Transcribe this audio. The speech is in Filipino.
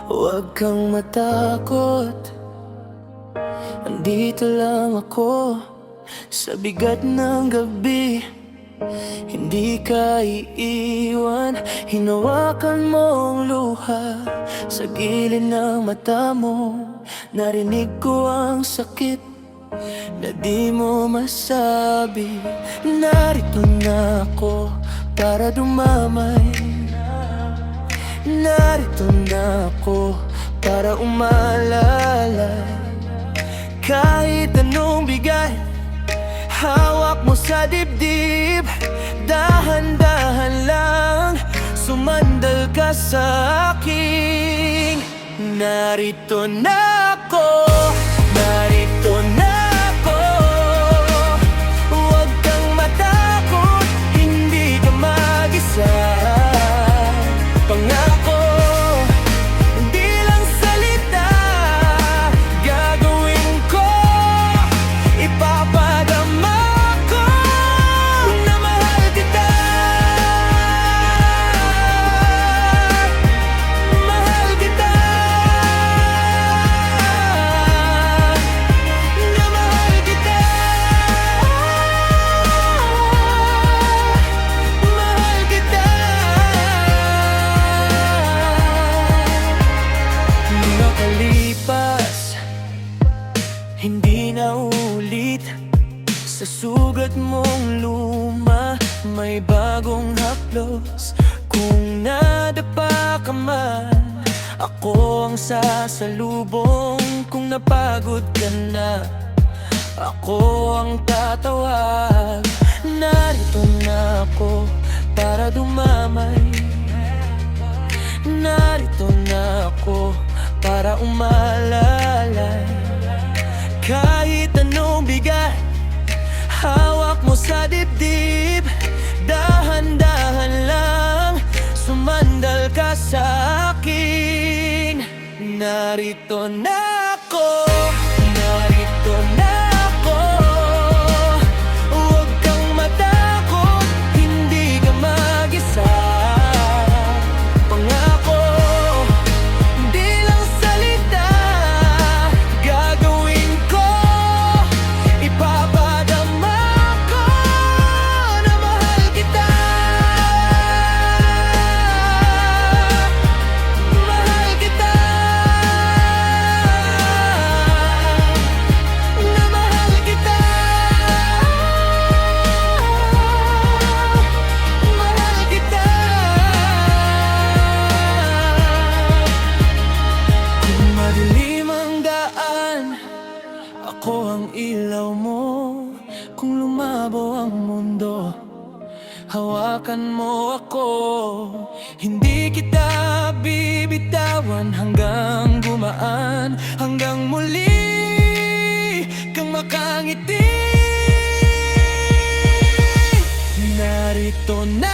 Huwag kang matakot, andito lang ako. Sa bigat ng gabi, hindi ka iiwan. Hinawakan mo ang luha sa gilid ng mata mo. Narinig ko ang sakit na di mo masabi. Narito na ako para dumamay. Narito na ako para umalalay. Kahit anong bigay, hawak mo sa dibdib. Dahan-dahan lang, sumandal ka sa akin. Narito na ako, narito na ako. Huwag kang matakot, hindi ka mag-isa. Pangako, hindi lang salita, gagawin ko. Ipapadama ko na mahal kita. Mahal kita. Na mahal kita. Mahal kita. Nakalipas, hindi na ulit. Sa sugat mong luma, may bagong haplos. Kung nadapa ka man, ako ang sasalubong. Kung napagod ka na, ako ang tatawag. Narito na ako para dumamay. Narito na ako para umalalay. Kahit anong bigat, hawak mo sa dibdib. Dahan-dahan lang, sumandal ka sa akin. Narito na ako, narito na ako. Huwag kang matakot, hindi ka mag-isa. Pangako, hindi lang salita, gagawin ko. Ipapadama ko na mahal kita. Mahal kita. Na mahal kita. Mahal kita. Kung madilim ang daan, ako ang ilaw mo. Kung lumabo ang mundo, hawakan mo ako. Hindi kita bibitawan hanggang gumaan. Hanggang muli kang makangiti. Narito na